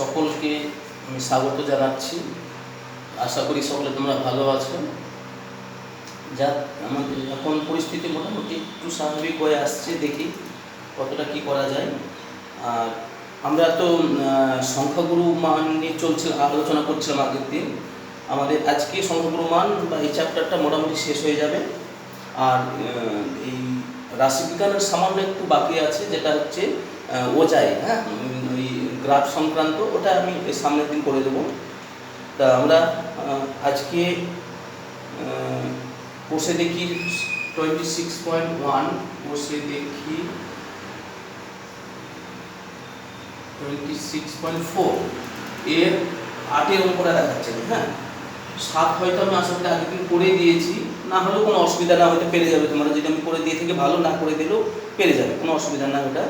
সকলকে আমি স্বাগত জানাচ্ছি। আশা করি সকলে তোমরা ভালো আছো। যা আমাদের এখন পরিস্থিতি মোটামুটি একটু স্বাভাবিক হয়ে আসছে, দেখি কতটা কি করা যায়। আর আমরা তো সংখ্যাগুরু মান নিয়ে আলোচনা করছিলাম আগের দিন। আমাদের আজকে সংখ্যাগুরু মান বা এই চ্যাপ্টারটা মোটামুটি শেষ হয়ে যাবে। আর এই রাশিবিজ্ঞানের সামান্য একটু বাকি আছে, যেটা হচ্ছে ওজাই, হ্যাঁ, ওই গ্রাফ সংক্রান্ত, ওটা আমি সামনের দিন করে দেবো। তা আমরা আজকে বসে দেখি 26.1, বসে দেখি 26.4 এর 8 অঙ্কটা দেখাচ্ছে। হ্যাঁ, 7 হয়তো আমি আশা করি আগের দিন করে দিয়েছি, না হলেও কোনো অসুবিধা না, হয়তো পেরে যাবে তোমরা। যদি আমি করে দিয়ে থেকে ভালো, না করে দিলেও পেরে যাবে, কোনো অসুবিধা না। ওটা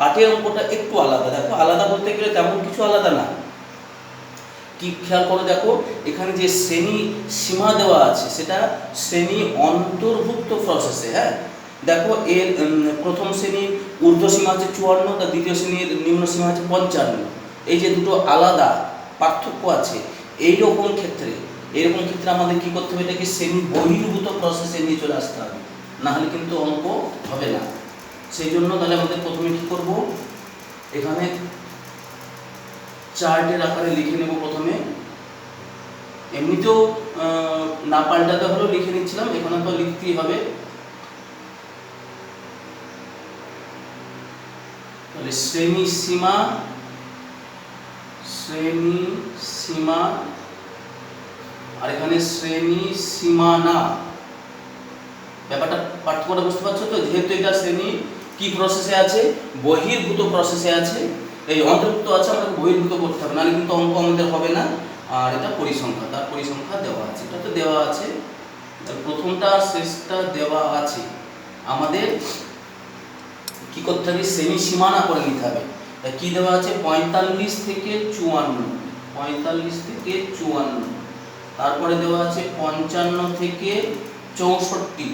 8 অঙ্কটা একটু আলাদা। দেখো, আলাদা বলতে গেলে তেমন কিছু আলাদা না। কি খেয়াল করে দেখো, এখানে যে শ্রেণী সীমা দেওয়া আছে সেটা শ্রেণী অন্তর্ভুক্ত প্রসেসে। হ্যাঁ, দেখো এর প্রথম শ্রেণীর ঊর্ধ্ব সীমা হচ্ছে 54, তার দ্বিতীয় শ্রেণীর নিম্ন সীমা হচ্ছে 55। এই যে দুটো আলাদা পার্থক্য আছে, এইরকম ক্ষেত্রে আমাদের কি করতে হবে, এটাকে শ্রেণী বহির্ভূত প্রসেসে নিয়ে চলে আসতে হবে, না হলে কিন্তু অঙ্ক হবে না। সেই জন্য তাহলে আমাদের প্রথমে কি করব, এখানে চার্টের আকারে লিখে নেব। প্রথমে এমনিতেও না পাল্টাতে হলেও লিখে নিচ্ছিলাম, এখানে তো লিখতেই হবে। তাহলে শ্রেণী সীমা আর এখানে শ্রেণী সীমানা। ব্যাপারটা পার্থক্যটা বুঝতে পারছো তো? যেহেতু এটা শ্রেণী কি প্রসেসে আছে, বহির্ভূত প্রসেসে আছে, এই অন্তর্ভুক্ত আছে, আমাদের বহির্ভূত করতে হবে, নাহলে কিন্তু অঙ্ক আমাদের হবে না। আর এটা পরিসংখ্যা, তার পরিসংখ্যা দেওয়া আছে, এটা তো দেওয়া আছে, প্রথমটা শেষটা দেওয়া আছে। আমাদের কি করতে হবে, শ্রেণী সীমানা করে নিতে হবে। কি দেওয়া আছে, 45 থেকে 54, তারপরে দেওয়া আছে 55 থেকে 64,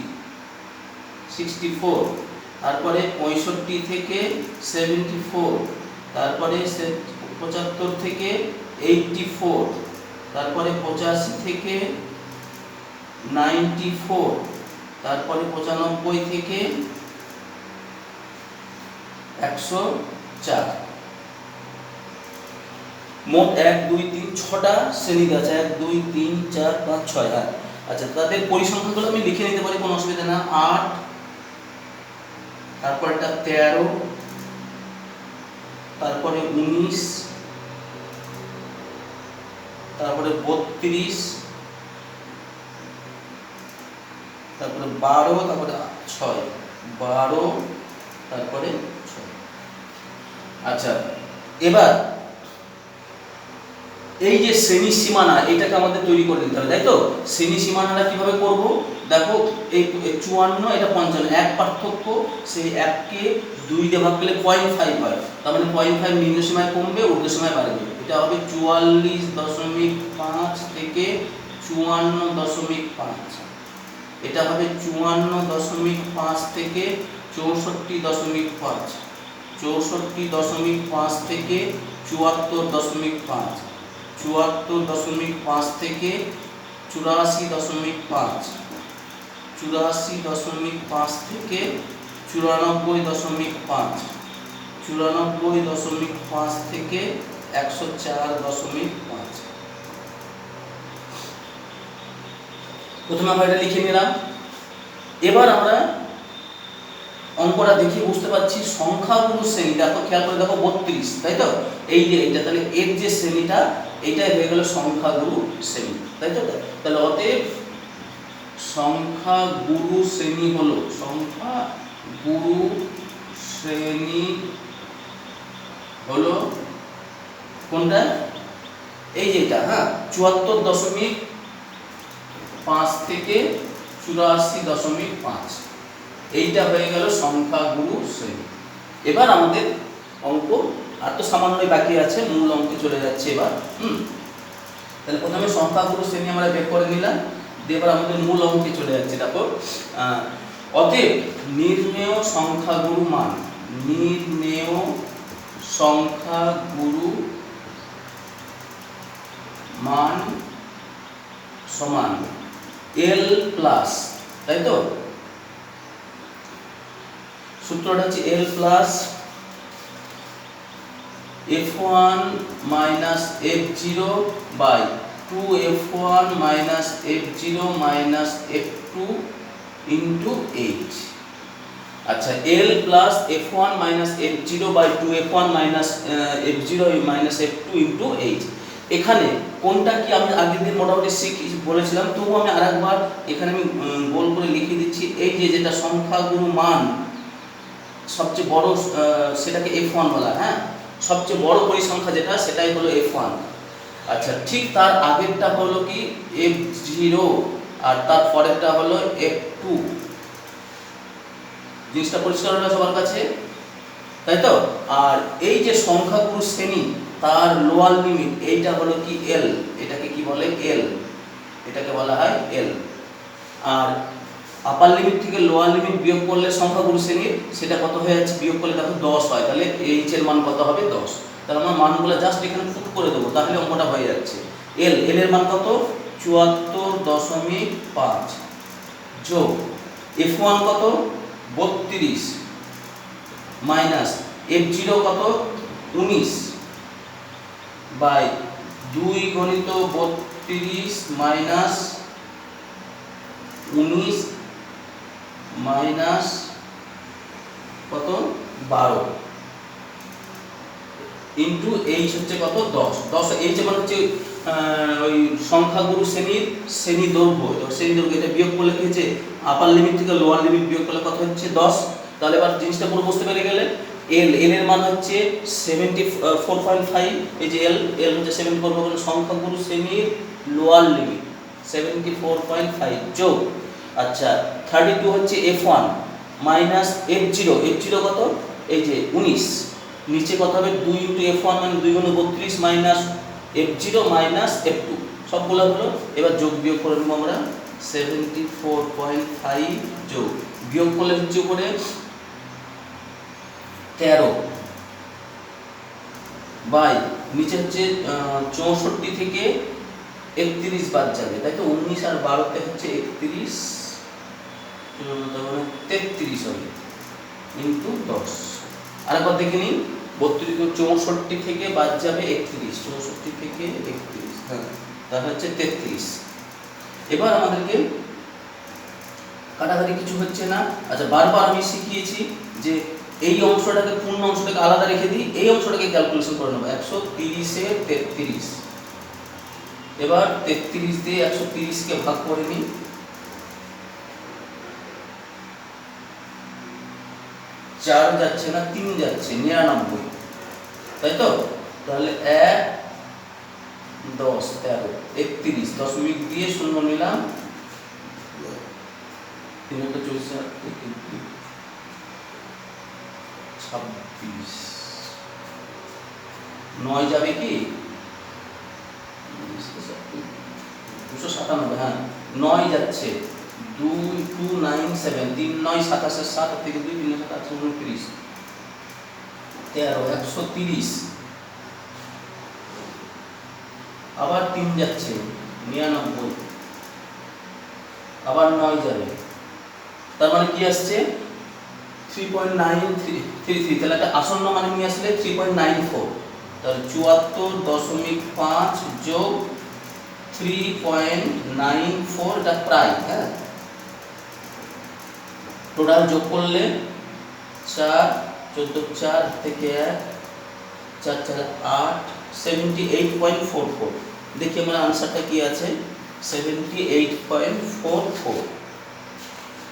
64, তারপরে 65 থেকে 74, তারপরে 75 থেকে 84, তারপরে 85 থেকে 94, তারপরে 95 থেকে 104। মোট 1 2 3 6টা শ্রেণী আছে, 1 2 3 4 5 6। হ্যাঁ, আচ্ছা, তাদের পরিসংখ্যানগুলো আমি লিখে নিতে পারি, কোনো অসুবিধা না। 8, তারপর এটা 13, তারপরে 19, তারপরে 32, তারপরে 12, তারপরে 6, 12, তারপরে 6। আচ্ছা, এবার এই যে শ্রেণী সীমানা, এটাকে আমাদের তৈরি করে নিতে হবে, তাই তো? শ্রেণী সীমানাটা কিভাবে করব, দেখো এই 54, এটা 55, এক পার্থক্য, সেই 1কে 2 দিয়ে ভাগ করলে 0.5 হয়, তার মানে 0.5 নিম্ন সীমায় কমবে, ঊর্ধ্ব সীমায় বাড়বে। এটা হবে 44.5 থেকে 54.5, এটা হবে 54.5 থেকে 64.5, 64.5 থেকে 74.5, 74.5 থেকে 84.5, 84.5 থেকে 94.5, 94.5 থেকে 104.5। প্রথমে আমরা এটা লিখে নিলাম। এবার আমরা অঙ্কটা দেখে বুঝতে পারছি সংখ্যাগুরু শ্রেণী। দেখো, খেয়াল করে দেখো, 32, তাই তো? এই যে এইটা, তাহলে এর যে শ্রেণীটা, এইটাই হয়ে গেল সংখ্যাগুরু শ্রেণী, তাই তো? তাহলে অতএব সংখ্যাগুরু শ্রেণী হলো, সংখ্যাগুরু শ্রেণী হলো কোনটা, এই যেটা, হ্যাঁ, 74.5 থেকে 84.5, এইটা হয়ে গেল সংখ্যাগুরু শ্রেণী। এবার আমাদের অঙ্ক আর তো সামান্যই বাকি আছে, মূল অঙ্কে চলে যাচ্ছে এবার। তাহলে প্রথমে সংখ্যাগুরু শ্রেণী আমরা বের করে নিলাম, দিয়ে এবার আমাদের মূল অঙ্কে চলে যাচ্ছে। দেখো, অতএব নির্ণেয় সংখ্যাগুরু মান, নির্ণেয় সংখ্যাগুরু মান সমান এল প্লাস, তাই তো সূত্রটা হচ্ছে l plus f1 minus f0 by 2f1 minus f0 minus f2 into h। আচ্ছা, l plus f1 minus f0 by 2f1 minus f0 minus f2 into h। এখানে কোনটা কি আমি আগের দিন মোটামুটি বলেছিলাম, তবু আমি আরেকবার এখানে আমি গোল করে লিখে দিচ্ছি। এই যে যেটা সংখ্যাগুরু মান সবচেয়ে বড় সেটাকে f1 বলা, হ্যাঁ, সবচেয়ে বড় পরিসংখ্যা যেটা সেটাই হলো f1। আচ্ছা, ঠিক তার আগেরটা হলো কি f0 আর তার পরেরটা হলো f2। জিনিসটা পরিষ্কার হলো সবার কাছে, তাই তো? আর এই যে সংখ্যাগুরু শ্রেণী তার লোয়ার লিমিট এইটা হলো কি l, এটাকে কি বলে l, এটাকে বলা হয় l। আর আপার লিমিট থেকে লোয়ার লিমিট বিয়োগ করলে সংখ্যাগুরু শ্রেণীর সেটা কত হয়ে যাচ্ছে, বিয়োগ করলে দেখো 10 হয়, তাহলে h এর মান কত হবে 10। তাহলে আমরা মানগুলো জাস্ট এখানে পুট করে দেবো, তাহলে অঙ্কটা হয়ে যাচ্ছে। l এর মান কত 74.5 যোগ f1 কত 32 মাইনাস f0 কত 19 বাই 2 গণিত 32 মাইনাস 19 মাইনাস কত 12 ইন্টু এইচ হচ্ছে কত 10। 10 এইচ মানে হচ্ছে ওই সংখ্যাগুরু শ্রেণী দৈর্ঘ্য, এটা বিয়োগ করলে কি হচ্ছে আপার লিমিট থেকে লোয়ার লিমিট বিয়োগ করলে কত হচ্ছে 10। তাহলে এবার জিনিসটা পুরো বুঝতে পেরে গেলে এল এর মান হচ্ছে 74.5, এই যে এল হচ্ছে 74, সংখ্যাগুরু শ্রেণীর লোয়ার লিমিট 74.5 যোগ, আচ্ছা 32 হচ্ছে f1 মাইনাস f0 কত এই যে 19, নিচে কত হবে 2 ইন্টু f1 মানে 2 গুণ 32 মাইনাস f0 মাইনাস f2 সবগুলো হলো। এবার যোগ বিয়োগ করে নেব আমরা 74.5 যোগ বিয়োগ করলে হচ্ছে উপরে 13 বাই নিচে হচ্ছে 64 থেকে 31 বাদ যাবে, তাই তো 19 আর 12 তে হচ্ছে 31, মানে 33 হবে ইন্টু 10। আরেকবার দেখে নিন 64 থেকে বাদ যাবে 31, 64 থেকে 31, হ্যাঁ তাহলে হচ্ছে 33। এবার আমাদেরকে কাটাকাটি কিছু হচ্ছে না। আচ্ছা, বারবার আমি শিখিয়েছি যে এই অংশটাকে পূর্ণ অংশটাকে আলাদা রেখে দিই, এই অংশটাকে ক্যালকুলেশন করে নেব 130 এর 33। এবার 33 দিয়ে 130 কে ভাগ করে নিই, 4 যাচ্ছে না 3 যাচ্ছে 99, তাই তো? তাহলে 1 10 13 31 দশমিক দিয়ে শূন্য নিলাম, 3 একটা 24 26 9 যাবে কি 297, হ্যাঁ 9 যাচ্ছে 2297, 3 9 27, 7 থেকে 2 3 7 8 29 13 130, আবার 3 যাচ্ছে 99, আবার 9 যাবে, তার মানে কি আসছে 3.933, তাহলে একটা আসন্ন মানে নিয়ে আসলে 3.94, তাহলে 74.5 যোগ 3.94, এটা প্রায়, হ্যাঁ টোটাল যোগ করলে 4 14 4 থেকে 1 4 4 8 78.44। দেখি আমার আনসারটা কি আছে 78.44,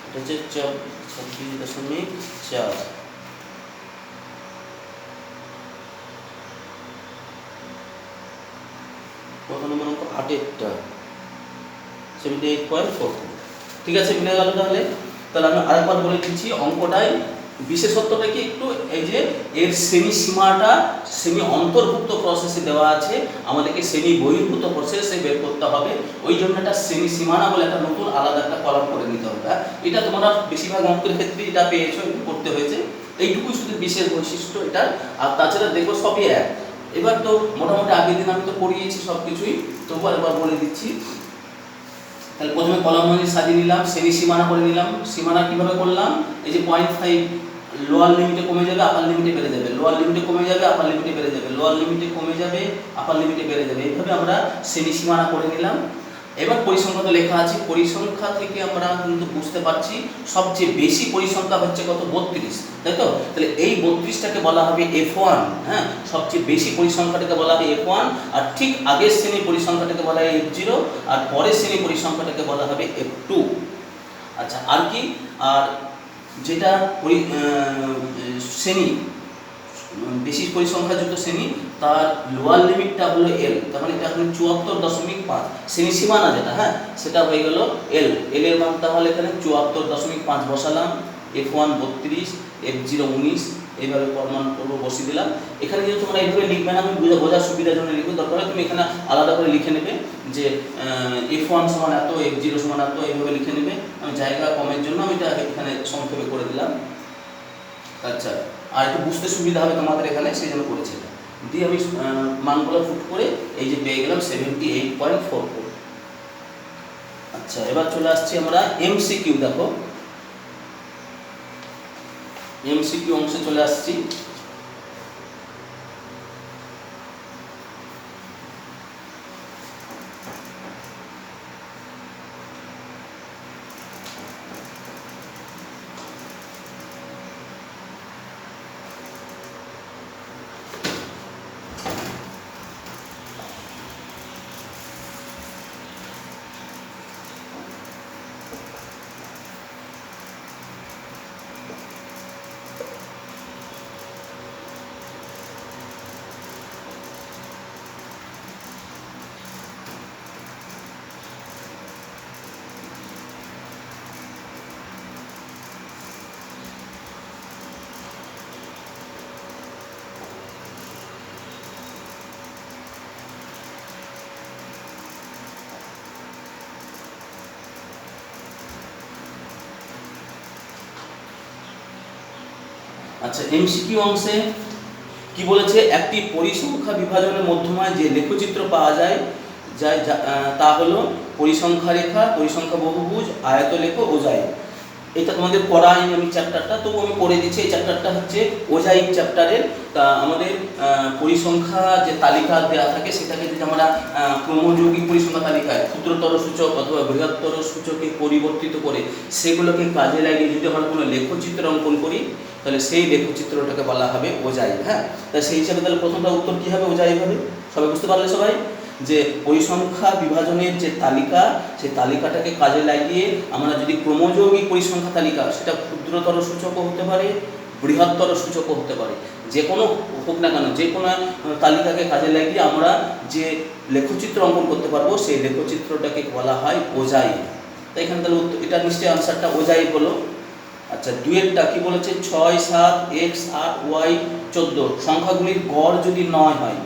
এটা হচ্ছে 26.4। কত নম্বর অঙ্ক 8টা 78.44, ঠিক আছে মিলে গেল। তাহলে আমি আরেকবার বলে দিচ্ছি অঙ্কটাই বিশেষত্বটা কি একটু এই যে এর শ্রেণী সীমাটা শ্রেণী অন্তর্ভুক্ত প্রসেসে দেওয়া আছে, আমাদেরকে শ্রেণী বহির্ভূত প্রসেসে বের করতে হবে, ওই জন্য একটা শ্রেণী সীমানা বলে একটা নতুন আলাদা একটা কলাম করে নিতে হবে। এটা তোমরা বেশিরভাগ অঙ্কের ক্ষেত্রে এটা পেয়েছো, করতে হয়েছে, এইটুকুই শুধু বিশেষ বৈশিষ্ট্য এটা। আর তাছাড়া দেখো সবই এক, এবার তো মোটামুটি আগের দিন আমি তো পড়িয়েছি সব কিছুই, তবুও একবার বলে দিচ্ছি। তাহলে প্রথমে কলাম অনুযায়ী সাজিয়ে নিলাম, শ্রেণী সীমানা করে নিলাম। সীমানা কীভাবে করলাম, এই যে 0.5 লোয়ার লিমিটে কমে যাবে, আপার লিমিটে বেড়ে যাবে, লোয়ার লিমিটে কমে যাবে, আপার লিমিটে বেড়ে যাবে, লোয়ার লিমিটে কমে যাবে, আপার লিমিটে বেড়ে যাবে, এইভাবে আমরা শ্রেণী সীমানা করে নিলাম। এবার পরিসংখ্যা তো লেখা আছে, পরিসংখ্যা থেকে আমরা কিন্তু বুঝতে পারছি সবচেয়ে বেশি পরিসংখ্যা হচ্ছে কত, 32, তাই তো? তাহলে এই 32টাকে বলা হবে F1, হ্যাঁ, সবচেয়ে বেশি পরিসংখ্যাটাকে বলা হয় F1, আর ঠিক আগের শ্রেণীর পরিসংখ্যাটাকে বলা হয় F0, আর পরের শ্রেণীর পরিসংখ্যাটাকে বলা হবে F2। আচ্ছা, আর কি, আর যেটা শ্রেণী বেশি পরিসংখ্যাযুক্ত শ্রেণী, তার লোয়ার লিমিটটা হলো L, তার মানে এটা হলো 74.5। শ্রেণী সীমানা যেটা, হ্যাঁ, সেটা হয়ে গেল L, এর মান তাহলে এখানে 74.5 বসালাম। F1 32, F0 19, এইভাবে প্রমাণ করব, বসিয়ে দিলাম। এখানে যদি তোমরা এইভাবে লিখবে না, আমি বোঝার সুবিধার জন্য লিখবো, দরকার হয় তুমি এখানে আলাদা করে লিখে নেবে যে F1 সমান এত, F0 সমান এত, এইভাবে লিখে নেবে। আমি জায়গা কমের জন্য আমি এটা এখানে সংক্ষেপে করে দিলাম। আচ্ছা, আর একটু বুঝতে সুবিধা হবে তোমাদের এখানে, সেই জন্য করেছি এটা। দিয়ে আমি মানগুলো ফুট করে এই যে পেয়ে গেলাম 78.44। আচ্ছা, এবার চলে আসছি আমরা MCQ। দেখো MCQ অংশে চলে আসছি। আচ্ছা, MCQ অংশে কি বলেছে, একটি পরিসংখ্যা বিভাজনের মধ্যমায় যে লেখচিত্র পাওয়া যায় তা হলো পরিসংখ্যা রেখা, পরিসংখ্যা বহুভুজ, আয়তলেখ, ওজাইক। এটা তোমাদের পড়াই আমি চ্যাপ্টারটা, তবু আমি পড়ে দিচ্ছি। এই চ্যাপ্টারটা হচ্ছে ওজাইক চ্যাপ্টারের। তা আমাদের পরিসংখ্যা যে তালিকা দেওয়া থাকে, সেটাকে যদি আমরা ক্রমযৌগিক পরিসংখ্যা তালিকায় ক্ষুদ্রতর সূচক অথবা বৃহত্তর সূচকে পরিবর্তিত করে সেগুলোকে কাজে লাগিয়ে যদি আমরা কোনো লেখচিত্র অঙ্কন করি, তাহলে সেই লেখচিত্রটাকে বলা হবে ওজাইক। হ্যাঁ, তা সেই হিসাবে তাহলে প্রথমটা উত্তর কী হবে, ওজাইক হবে। সবাই বুঝতে পারলে সবাই, যে পরিসংখ্যা বিভাজনের যে তালিকা, সেই তালিকাটাকে কাজে লাগিয়ে আমরা যদি ক্রমযৌগিক পরিসংখ্যা তালিকা, সেটা ক্ষুদ্রতর সূচকও হতে পারে, বৃহত্তর সূচকও হতে পারে, যে কোনো হোক না কেন, যে কোনো তালিকাকে কাজে লাগিয়ে আমরা যে লেখচিত্র অঙ্কন করতে পারবো, সেই লেখচিত্রটাকে বলা হয় ওজাইক। তাই এখানে তাহলে এটা নিশ্চয়ই আনসারটা ওজাইক হলো। আচ্ছা, দুয়েরটা কি বলেছে, 6, 7, x, 8, y, 14 সংখ্যাগুলির গড় যদি 9 হয়,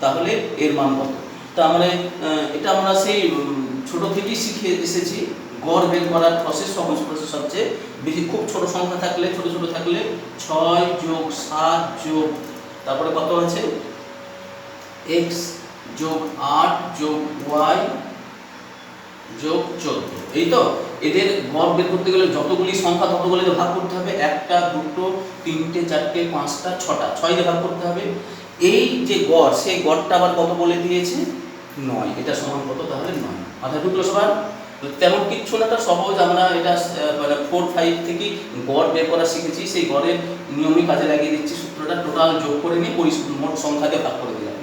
তাহলে এর মান কত? তা আমরা এটা আমরা সেই ছোট থেকেই শিখে এসেছি। গড় বের করার প্রসেস, সহজ প্রসেস হচ্ছে, বেশি খুব ছোট সংখ্যা থাকলে, ছোট থাকলে 6 যোগ 7 যোগ তারপরে কত আছে x যোগ 8 যোগ y যোগ 14, এই তো। এদের গড় বের করতে গেলে যতগুলি সংখ্যা ততগুলিতে ভাগ করতে হবে, 1টা 2টো 3টে 4টে 5টা 6টা, 6 দিয়ে ভাগ করতে হবে। এই যে গড়, সেই গড়টা আবার কত বলে দিয়েছে, 9। এটা সমান কত, তাহলে 9। মাথায় ঢুকলো সবার? তেমন কিচ্ছু না, এটা সহজ। আমরা এটা মানে 4, 5 থেকে গড় বের করা শিখেছি, সেই গড়ের নিয়মই কাজে লাগিয়ে দিচ্ছি। সূত্রটা টোটাল যোগ করে নিয়ে মোট সংখ্যা দিয়ে ভাগ করে দিলাম।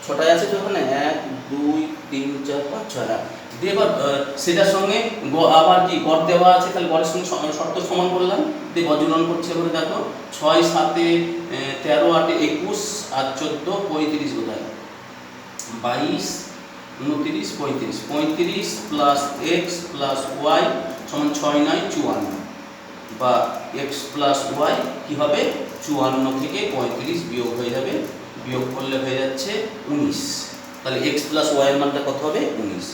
6টায় আছে তো ওখানে, 1 2 3 4 5 6 দিয়ে এবার সেটার সঙ্গে আবার কি গড় দেওয়া আছে, তাহলে গড়ের সঙ্গে শর্ত সমান করলাম, দিয়ে বর্জনন করছে। এবারে দেখো 6 7 13 8 21 আর 14 35 বোধহয় 22 29 35 35 প্লাস এক্স প্লাস ওয়াই সমান 6 9 54, বা এক্স প্লাস ওয়াই কী হবে, 54 থেকে 35 বিয়োগ হয়ে যাবে, বিয়োগ করলে হয়ে যাচ্ছে 19। তাহলে এক্স প্লাস ওয়াই এর মানটা কত হবে, 19।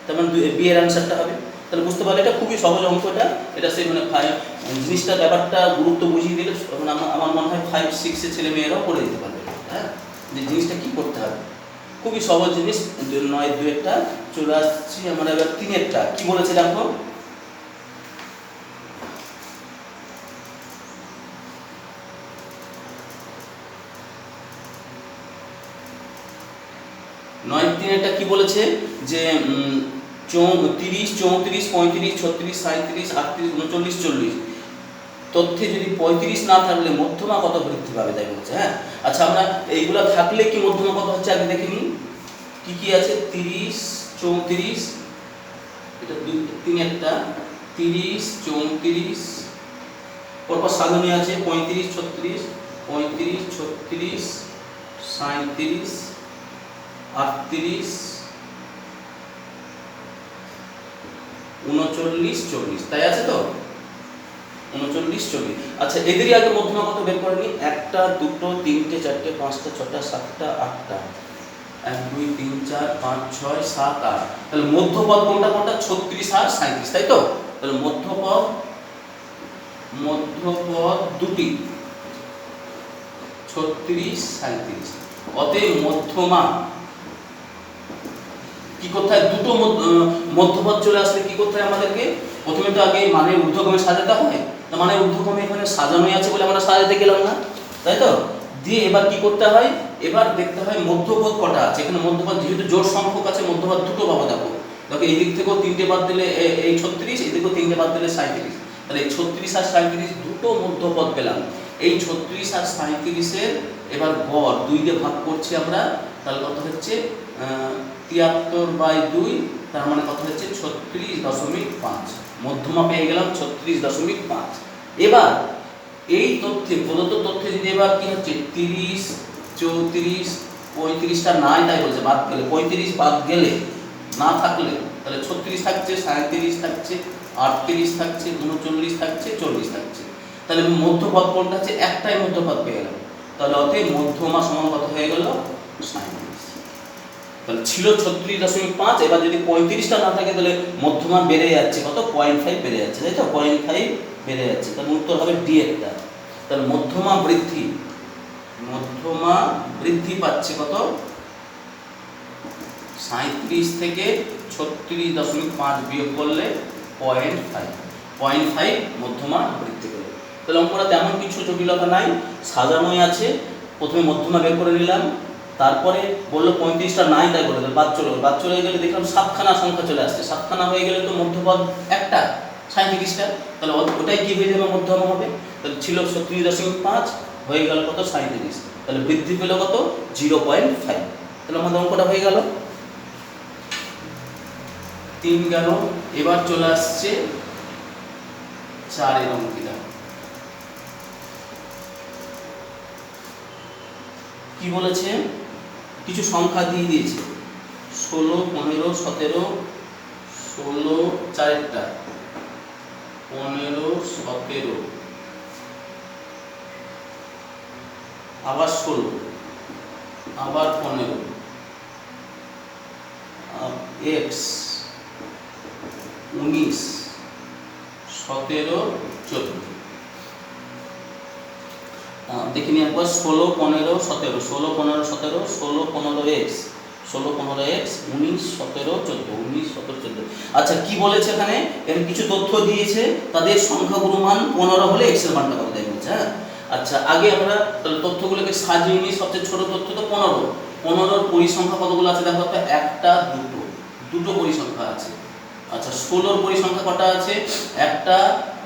তার মানে বি এর অ্যান্সারটা হবে। তাহলে বুঝতে পারলে এটা খুবই সহজ অঙ্কটা। এটা সেই মানে জিনিসটা ব্যাপারটা গুরুত্ব বুঝিয়ে দিলে আমার মনে হয় 5 6 এর ছেলে মেয়েরাও করে দিতে পারবে। হ্যাঁ, যে জিনিসটা কি করতে হবে, খুবই সহজ জিনিস। 9 2 চলে আসছি আমরা এবার 3 কি বলেছে দেখো। নয় 3 কি বলেছে যে 30 34 35 36 37 38 39 40 তথ্যে যদি 35 না থাকলে মধ্যমা কত বৃদ্ধি পাবে তাই বলছে। হ্যাঁ, আচ্ছা আমরা এইগুলা থাকলে কি মধ্যমা কত হচ্ছে আগে দেখে নিই। কি আছে 30 34, এটা 3 30 34, পরপর সাজানো আছে 35 36 35 36 37 38 39 40, তাই আছে তো 39 40। আচ্ছা এদেরই আগে মধ্যমা কত বের করে নিই। 1 2 3 4 5 6 7 8 1 2 3 4 5 6 7 8, তাহলে মধ্যপদ কোনটা কোনটা 36 আর 37, তাই তো। তাহলে মধ্যপদ দুটি 36 37, অতএব মধ্যমা কি করতে হয়, দুটো মধ্যপদ চলে আসলে কি করতে হয় আমাদেরকে, প্রথমে তো আগে মানের ঊর্ধ্বক্রমে সাজাতে হয়। তো মানের ঊর্ধ্বক্রমে এখানে সাজানোই আছে বলে আমরা সাজাতে গেলাম না, তাই তো। দিয়ে এবার কি করতে হয়, এবার দেখতে হয় মধ্যপদ কটা আছে। এখানে মধ্যপদ যেহেতু জোড় সংখ্যক আছে, মধ্যপদ দুটো পাবো। দেখো এই দিক থেকেও 3টে বাদ দিলে এই 36, এই দিকেও 3টে বাদ দিলে 37, তাহলে এই 36 আর 37 দুটো মধ্যপদ পেলাম। এই 36 আর 37-এর এবার গড় 2 দিয়ে ভাগ করছি আমরা, তাহলে কত হচ্ছে 73/2, তার মানে কত হচ্ছে 36.5। মধ্যমা পেয়ে গেলাম 36.5। এবার এই তথ্যে প্রদত্ত তথ্যে যদি এবার কি হচ্ছে 30 34 35টা নাই তাই বলছে, বাদ গেলে 35 বাদ গেলে না থাকলে তাহলে 36 থাকছে, 37 থাকছে, 38 থাকছে, 39 থাকছে, 40 থাকছে। তাহলে মধ্যপদ কোনটা আছে, একটাই মধ্যপদ পেয়ে গেলাম। তাহলে অতএব মধ্যমা সমান কত হয়ে গেল 37। তাহলে ছিল 36.5, এবার যদি 35টা না থাকে তাহলে মধ্যমান বেড়ে যাচ্ছে কত 0.5 বেড়ে যাচ্ছে, তাই তো 0.5 বেড়ে যাচ্ছে। তাহলে উত্তর হবে ডি একটা। তাহলে মধ্যমা বৃদ্ধি পাচ্ছে কত 37 থেকে 36.5 বিয়োগ করলে 0.5 মধ্যমা বৃদ্ধি করে। তাহলে অঙ্কটা তেমন কিছু জটিলতা নাই, সাজানোই আছে। প্রথমে মধ্যমা বের করে নিলাম, তারপরে বললো 35টা নাই তাই বলে বাদ চলে গেলে দেখলাম 7খানা সংখ্যা চলে আসছে। 7খানা হয়ে গেলে তো মধ্যপদ একটা 37টা, তাহলে ওটাই কি হয়ে যাবে মধ্যমা হবে। তাহলে ছিল 36.5 হয়ে গেল কত 37, তাহলে বৃদ্ধি পেল কত 0.5। তাহলে আমাদের অঙ্কটা হয়ে গেল 3 গেল। এবার চলে আসছে 4 অঙ্কটা। কি বলেছে, কিছু সংখ্যা দিয়ে দিয়েছে 16 15 17 16 4টা 15 17 আবার 16 আবার 15 x 19 17 14। দেখিনি একবার 16 15 17 16 15 17 16 15 x 16 15 x 19 17 14 19 17 14। আচ্ছা কি বলেছে এখানে, এর কিছু তথ্য দিয়েছে, তাদের সংখ্যাগুলো মান 15 হলে x এর মানটা কত দেয় বলছে। হ্যাঁ, আচ্ছা আগে আমরা তাহলে তথ্যগুলোকে সাজিয়ে নিই। সবচেয়ে ছোট তথ্য তো 15। 15-র পরিসংখ্যা কতগুলো আছে দেখো তো, একটা দুটো পরিসংখ্যা আছে। আচ্ছা 16-র পরিসংখ্যা কটা আছে, একটা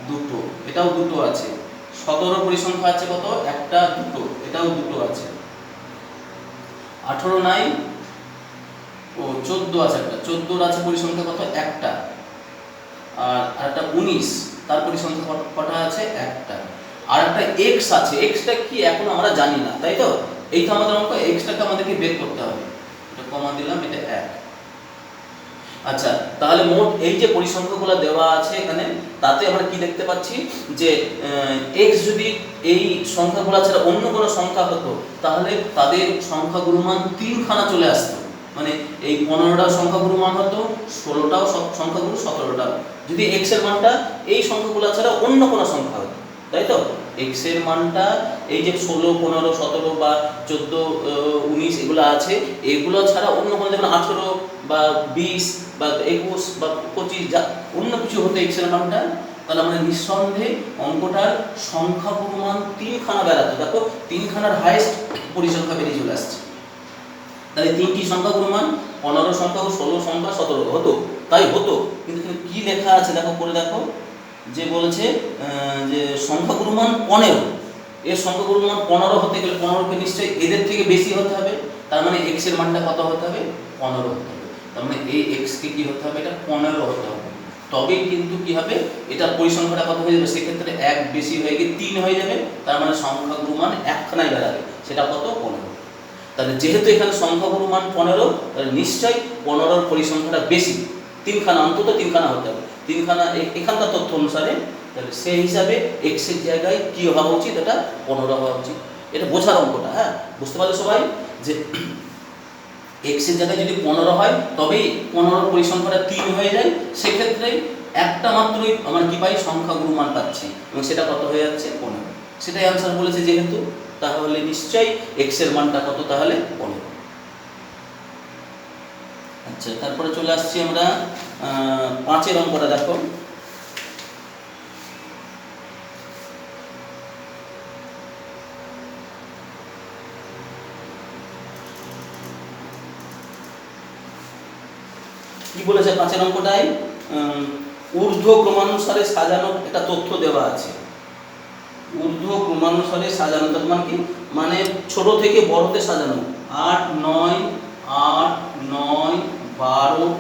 দুটো, এটাও দুটো আছে। 17 পরিসংখ্যা আছে কত, একটা দুটো, এটাও দুটো আছে। 18 নাই, ও 14 আছে, একটা 14-র আছে পরিসংখ্যা কত, একটা। আর একটা 19, তার পরিসংখ্যা কটা আছে, একটা। আর একটা x আছে, xটা কি এখন আমরা জানি না, তাই তো। এই তো আমাদের অঙ্ক, xটাকে আমাদেরকে বের করতে হবে। এটা কমা দিলাম, এটা 1। আচ্ছা তাহলে মোট এই যে পরিসংখ্যাগুলো দেওয়া আছে এখানে, তাতে আমরা কি দেখতে পাচ্ছি যে x যদি এই সংখ্যাগুলো ছাড়া অন্য কোনো সংখ্যা হতো তাহলে তাদের সংখ্যাগুলো মান 3খানা চলে আসতো। মানে এই 15টাও সংখ্যাগুলো মান হতো, 16টাও সংখ্যাগুলো, 17টাও, যদি x এর মানটা এই সংখ্যাগুলো ছাড়া অন্য কোনো সংখ্যা হতো, তাই তো। x এর মানটা এই যে 16, 15, 17 বা 14, 19 এগুলো আছে, এগুলো ছাড়া অন্য কোনো যেমন 18 বা 20 বা 21 বা 25 যা অন্য কিছু হতে এক্স এর মানটা, তাহলে আমরা নিঃসন্দেহে অঙ্কটার সংখ্যা পরিমাণ 3খানা বেড়াতো। দেখো 3খানার হাইয়েস্ট পরিসংখ্যা বেরিয়ে চলে আসছে। তাহলে 3টি সংখ্যা পরিমাণ 15 সংখ্যা, 16 সংখ্যা, 17 হতো, তাই হতো। কিন্তু এখানে কি লেখা আছে দেখো, পড়ে দেখো, যে বলেছে যে সংখ্যা পরিমাণ 15, এর সংখ্যা পরিমাণ 15 হতে গেলে 15কে নিশ্চয়ই এদের থেকে বেশি হতে হবে। তার মানে এক্স এর মানটা কত হতে হবে? 15 হতে হবে। তার মানে এই এক্স কে কি হতে হবে? এটা 15 হতে হবে, তবেই কিন্তু কি হবে, এটা পরিসংখ্যাটা কত হয়ে যাবে, সেক্ষেত্রে 1 বেশি হয়ে গিয়ে 3 হয়ে যাবে। তার মানে সংখ্যা পরিমাণ একখানায় বেড়াবে, সেটা কত? 15। তাহলে যেহেতু এখানে সংখ্যা পরিমাণ 15, তাহলে নিশ্চয়ই 15-র পরিসংখ্যাটা বেশি, 3খানা, অন্তত 3খানা হতে হবে। 3খানা এখানকার তথ্য অনুসারে, তাহলে সেই হিসাবে এক্স এর জায়গায় কি হওয়া উচিত? এটা 15 হওয়া উচিত। এটা বোঝার অঙ্কটা, হ্যাঁ, বুঝতে পারলে সবাই যে এক্স এর জায়গায় যদি 15 হয়, তবেই 15-র পরিসংখ্যাটা 3 হয়ে যায়। সেক্ষেত্রে একটা মাত্রই আমরা কি পাই? সংখ্যা গুরুমান পাচ্ছি, এবং সেটা কত হয়ে যাচ্ছে? 15। সেটাই আনসার বলেছে যেহেতু, তাহলে নিশ্চয়ই এক্স এর মানটা কত? তাহলে 15। আচ্ছা, তারপরে চলে আসছি আমরা 5-এর অঙ্কটা। দেখো কি বলেছে 5-এর অঙ্কটায়, ঊর্ধ্ব ক্রমানুসারে সাজানো একটা তথ্য দেওয়া আছে। ঊর্ধ্ব ক্রমানুসারে সাজানো তার মানে কি? মানে ছোট থেকে বড়তে সাজানো। 8, 9, 8, 9, 12,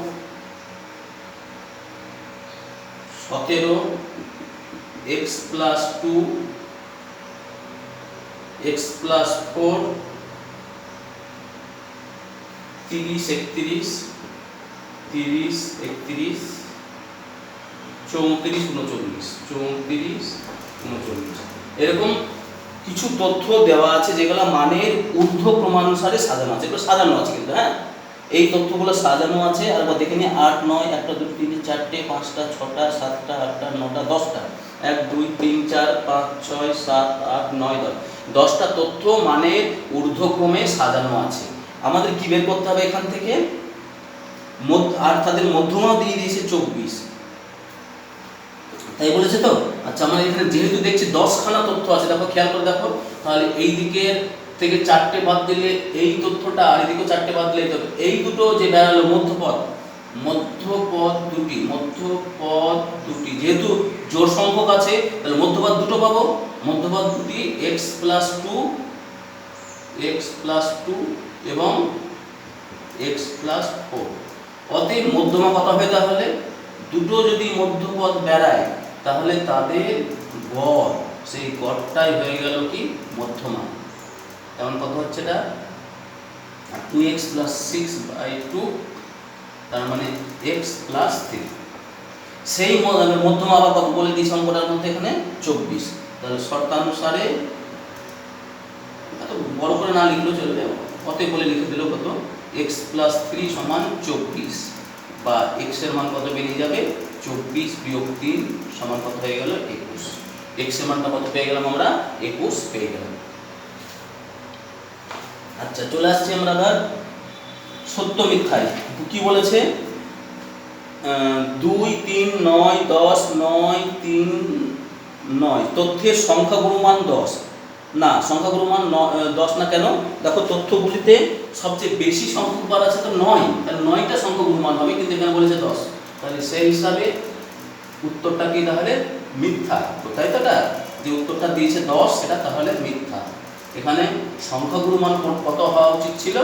17, x plus 2, x plus 4, 30, 31, 30, 31, 34, 39, 34, 39, এরকম কিছু তথ্য দেওয়া আছে যেগুলো মানের ঊর্ধ্ব ক্রমানুসারে সাজানো আছে। এগুলো সাজানো আছে কিন্তু, হ্যাঁ, এই তথ্যগুলো সাজানো আছে। আর দেখে নিই, 8, 9, 1, 2, 3, 4, 5, 6, 7, 8, 9, 10টা, 1, 2, 3, 4, 5, 6, 7, 8, 9, 10, 10টা তথ্য মানের ঊর্ধ্বক্রমে সাজানো আছে। আমাদের কি বের করতে হবে এখান থেকে? আর তাদের মধ্যমাও দিয়ে দিয়েছে 24, তাই বলেছে তো। আচ্ছা, আমরা এখানে যেহেতু দেখছি 10খানা তথ্য আছে, দেখো খেয়াল করে দেখো, তাহলে এই দিকের থেকে 4টে বাদ দিলে এই তথ্যটা, আর এদিকেও 4টে বাদ দিলে এই তথ্য, এই দুটো যে বেরালো মধ্যপদ, মধ্যপদ দুটি যেহেতু জোড় সংখ্যক আছে, তাহলে মধ্যপদ দুটো পাবো। মধ্যপদ দুটি x plus 2 এবং x plus 4। অতএব মধ্যমা কত হবে? তাহলে দুটো যদি মধ্যপদ বেড়ায়, তাহলে তাদের গড়, সেই গড়টাই হয়ে গেল কি? মধ্যমা। তেমন কত হচ্ছে এটা? 2x plus 6/2, তার মানে x plus 3। সেই মধ্যমা আবার কত বলে দিয়েছি অঙ্কটার মধ্যে? এখানে 24। তাহলে শর্তানুসারে, এত বড় করে না লিখলেও চলবে, অতএব বলে লিখে দিলেও কত? x plus 3 সমান 24, বা x এর মান কত বেরিয়ে যাবে? 24 বিয়োগ 3 সমান কত হয়ে গেল? 21। x এর মানটা কত পেয়ে গেলাম আমরা? 21 পেয়ে গেলাম। আচ্ছা, চলে আসছি আমরা আবার সত্য মিথ্যায়। কি বলেছে? 2, 3, 9, 10, 9, 3, 9 তথ্যের সংখ্যা গুণমান 10 না, সংখ্যা গুণমান 10 না। কেন? দেখো তথ্যগুলিতে সবচেয়ে বেশি সংখ্যক বার আছে তো 9, তাহলে 9টা সংখ্যা গুণমান হবে, কিন্তু এখানে বলেছে 10। তাহলে সেই হিসাবে উত্তরটা কি? তাহলে মিথ্যা। কোথায় তো এটা যে উত্তরটা দিয়েছে 10, সেটা তাহলে মিথ্যা। এখানে সংখ্যা গুণমান কত হওয়া উচিত ছিল?